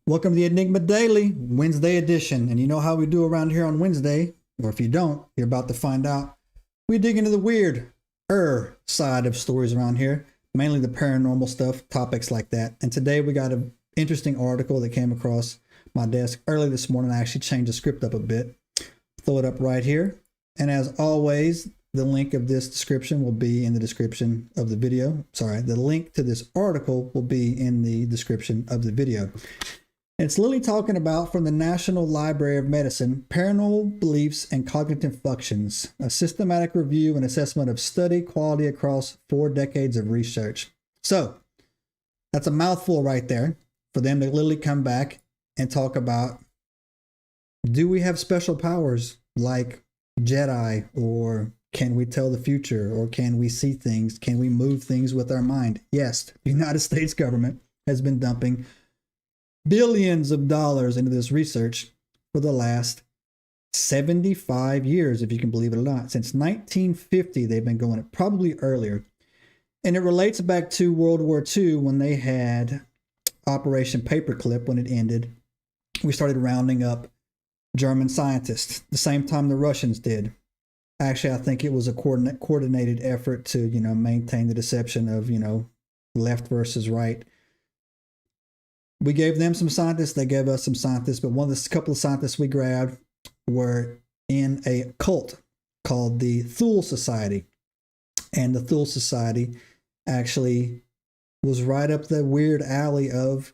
Welcome to the Enigma Daily, Wednesday edition. And you know how we do around here on Wednesday, or if you don't, you're about to find out. We dig into the weird side of stories around here, mainly the paranormal stuff, topics like that. And today we got an interesting article that came across my desk early this morning. I actually changed the script up a bit. Throw it up right here. And as always, the link of this description will be in the description of the video. Sorry, the link to this article will be in the description of the video. It's literally talking about from the National Library of Medicine, Paranormal Beliefs and Cognitive Functions, a systematic review and assessment of study quality across 4 decades of research. So that's a mouthful right there for them to literally come back and talk about, do we have special powers like Jedi, or can we tell the future, or can we see things? Can we move things with our mind? Yes, the United States government has been dumping billions of dollars into this research for the last 75 years, if you can believe it or not. Since 1950, they've been going it, probably earlier. And it relates back to World War II when they had Operation Paperclip. When it ended, we started rounding up German scientists, the same time the Russians did. Actually, I think it was a coordinated effort to, maintain the deception of, left versus right. We gave them some scientists, they gave us some scientists, but couple of scientists we grabbed were in a cult called the Thule Society. And the Thule Society actually was right up the weird alley of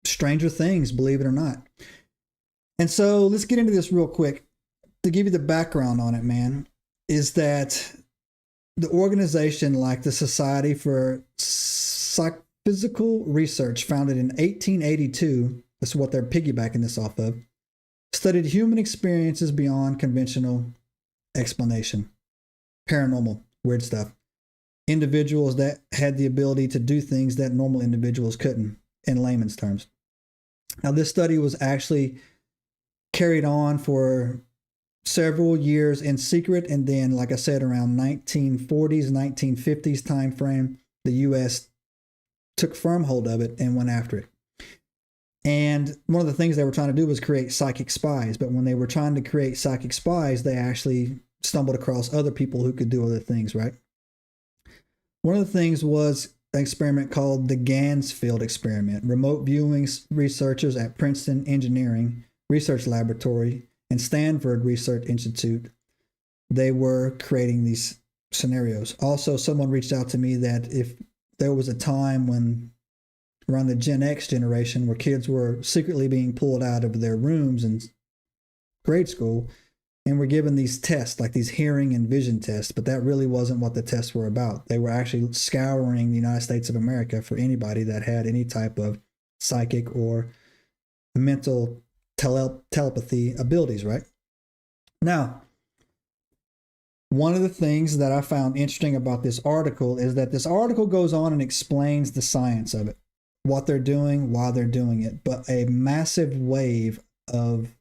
Stranger Things, believe it or not. And so let's get into this real quick. To give you the background on it, man, is that the organization like the Society for Physical Research, founded in 1882, that's what they're piggybacking this off of, studied human experiences beyond conventional explanation. Paranormal, weird stuff. Individuals that had the ability to do things that normal individuals couldn't, in layman's terms. Now, this study was actually carried on for several years in secret, and then, like I said, around 1940s, 1950s time frame, the U.S. took firm hold of it and went after it. And one of the things they were trying to do was create psychic spies. But when they were trying to create psychic spies, they actually stumbled across other people who could do other things, right? One of the things was an experiment called the Gansfield experiment. Remote viewing researchers at Princeton Engineering Research Laboratory and Stanford Research Institute, they were creating these scenarios. Also, someone reached out to me that if there was a time when around the Gen X generation where kids were secretly being pulled out of their rooms in grade school and were given these tests, like these hearing and vision tests, but that really wasn't what the tests were about. They were actually scouring the United States of America for anybody that had any type of psychic or mental telepathy abilities, right? Now, one of the things that I found interesting about this article is that this article goes on and explains the science of it, what they're doing, why they're doing it. But a massive wave of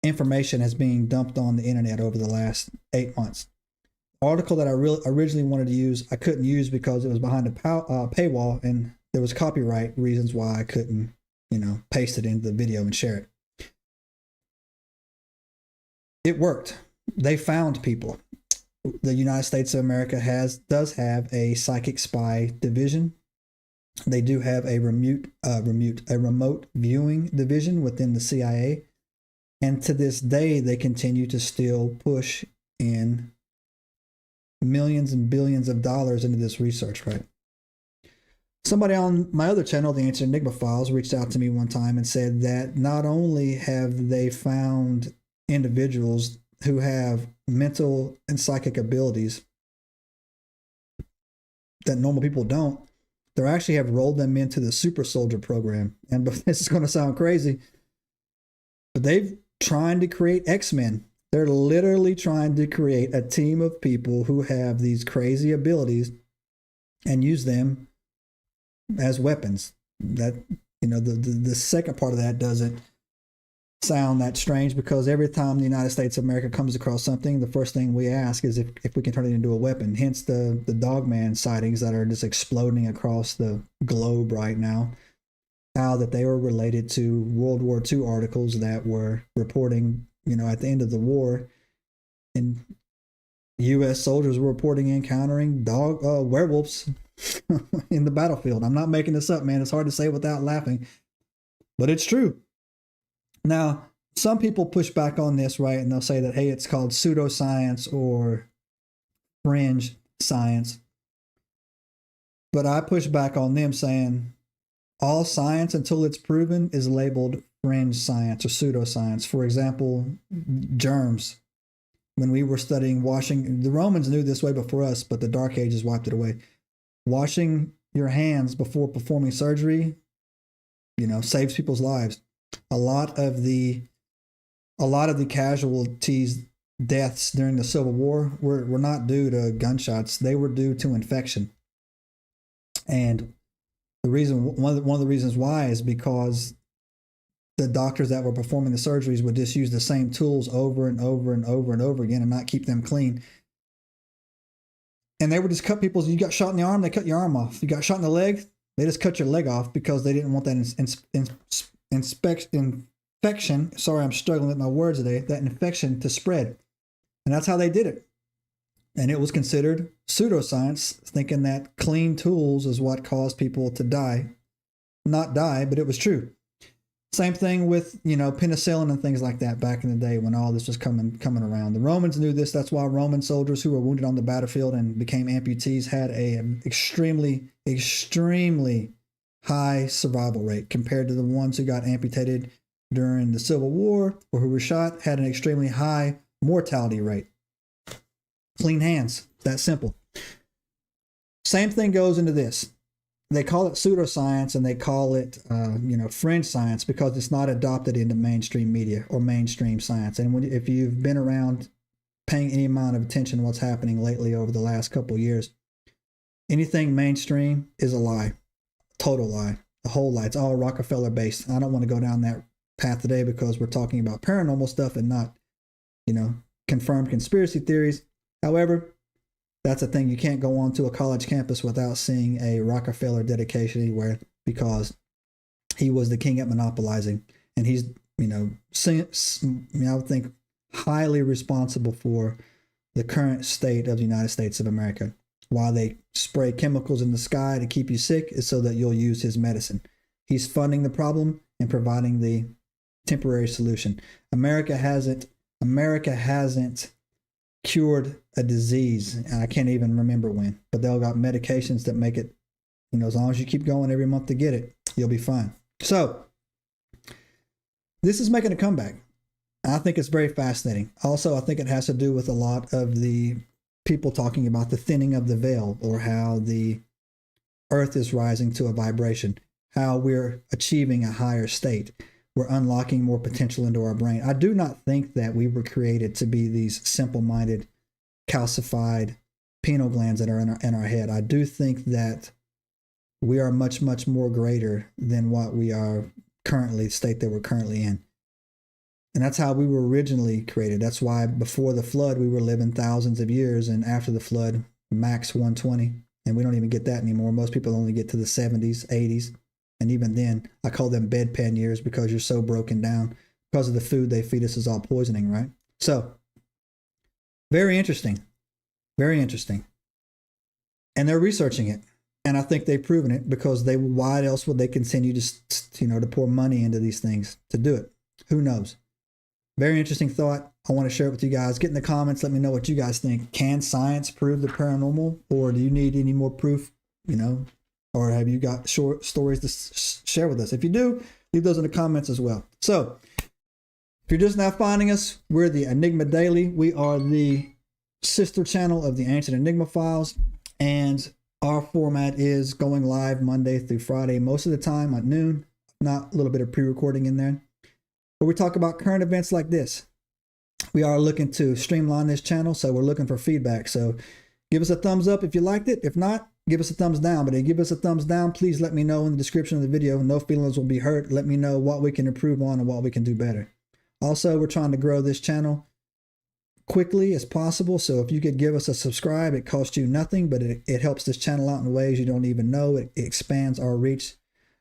information has been dumped on the internet over the last 8 months. Article that I originally wanted to use, I couldn't use because it was behind a paywall, and there was copyright reasons why I couldn't, paste it into the video and share it. It worked. They found people. The United States of America does have a psychic spy division. They do have a remote viewing division within the CIA. And to this day, they continue to still push in millions and billions of dollars into this research, right? Somebody on my other channel, the Ancient Enigma Files, reached out to me one time and said that not only have they found individuals who have mental and psychic abilities that normal people don't, they actually have rolled them into the super soldier program. And this is going to sound crazy, but they've trying to create X-Men. They're literally trying to create a team of people who have these crazy abilities and use them as weapons. That, the second part of that doesn't sound that strange, because every time the United States of America comes across something, the first thing we ask is if we can turn it into a weapon. Hence the Dogman sightings that are just exploding across the globe right now. how that they were related to World War II articles that were reporting, at the end of the war, and U.S. soldiers were reporting encountering werewolves in the battlefield. I'm not making this up, man. It's hard to say without laughing, but it's true. Now, some people push back on this, right? And they'll say that, hey, it's called pseudoscience or fringe science. But I push back on them saying all science until it's proven is labeled fringe science or pseudoscience. For example, germs. When we were studying washing, the Romans knew this way before us, but the Dark Ages wiped it away. Washing your hands before performing surgery, saves people's lives. A lot of the casualties, deaths during the Civil War were not due to gunshots. They were due to infection. And one of the reasons why is because the doctors that were performing the surgeries would just use the same tools over and over and over and over again and not keep them clean. And they would just cut people's, you got shot in the arm, they cut your arm off. You got shot in the leg, they just cut your leg off because they didn't want that infection. Sorry, I'm struggling with my words today. That infection to spread. And that's how they did it. And it was considered pseudoscience, thinking that clean tools is what caused people to die. Not die, but it was true. Same thing with, penicillin and things like that back in the day when all this was coming around. The Romans knew this. That's why Roman soldiers who were wounded on the battlefield and became amputees had an extremely, extremely high survival rate compared to the ones who got amputated during the Civil War or who were shot, had an extremely high mortality rate. Clean hands, that simple. Same thing goes into this. They call it pseudoscience and they call it, fringe science because it's not adopted into mainstream media or mainstream science. And if you've been around paying any amount of attention to what's happening lately over the last couple of years, anything mainstream is a lie, total lie, a whole lie. It's all Rockefeller based. I don't want to go down that path today because we're talking about paranormal stuff and not, confirmed conspiracy theories. However, that's a thing. You can't go onto a college campus without seeing a Rockefeller dedication anywhere because he was the king at monopolizing. And he's, I would think highly responsible for the current state of the United States of America. Why they spray chemicals in the sky to keep you sick is so that you'll use his medicine. He's funding the problem and providing the temporary solution. America hasn't cured a disease, and I can't even remember when, but they'll got medications that make it, as long as you keep going every month to get it, you'll be fine. So this is making a comeback. I think it's very fascinating. Also, I think it has to do with a lot of the people talking about the thinning of the veil or how the earth is rising to a vibration, how we're achieving a higher state. We're unlocking more potential into our brain. I do not think that we were created to be these simple-minded, calcified pineal glands that are in our head. I do think that we are much, much more greater than what we are currently, the state that we're currently in. And that's how we were originally created. That's why before the flood, we were living thousands of years. And after the flood, max 120. And we don't even get that anymore. Most people only get to the 70s, 80s. And even then, I call them bedpan years because you're so broken down because of the food they feed us is all poisoning, right? So, very interesting. Very interesting. And they're researching it. And I think they've proven it because why else would they continue to pour money into these things to do it? Who knows? Very interesting thought. I want to share it with you guys. Get in the comments. Let me know what you guys think. Can science prove the paranormal? Or do you need any more proof, Or have you got short stories to share with us? If you do, leave those in the comments as well. So, if you're just now finding us, we're the Enigma Daily. We are the sister channel of the Ancient Enigma Files. And our format is going live Monday through Friday, most of the time at noon. Not a little bit of pre-recording in there. But we talk about current events like this. We are looking to streamline this channel, so we're looking for feedback. So, give us a thumbs up if you liked it. If not, give us a thumbs down. But if you give us a thumbs down, please let me know in the description of the video. No feelings will be hurt. Let me know what we can improve on and what we can do better. Also, we're trying to grow this channel quickly as possible. So if you could give us a subscribe, it costs you nothing, but it helps this channel out in ways you don't even know. It expands our reach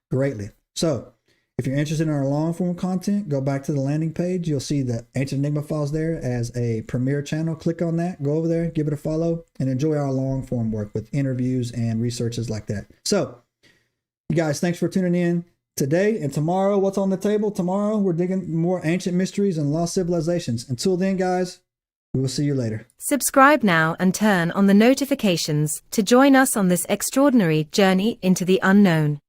greatly. So if you're interested in our long form content, go back to the landing page. You'll see the Ancient Enigma Files there as a premier channel. Click on that, go over there, give it a follow, and enjoy our long form work with interviews and researches like that. So you guys, thanks for tuning in today. And tomorrow, what's on the table? Tomorrow, we're digging more ancient mysteries and lost civilizations. Until then, guys, we will see you later. Subscribe now and turn on the notifications to join us on this extraordinary journey into the unknown.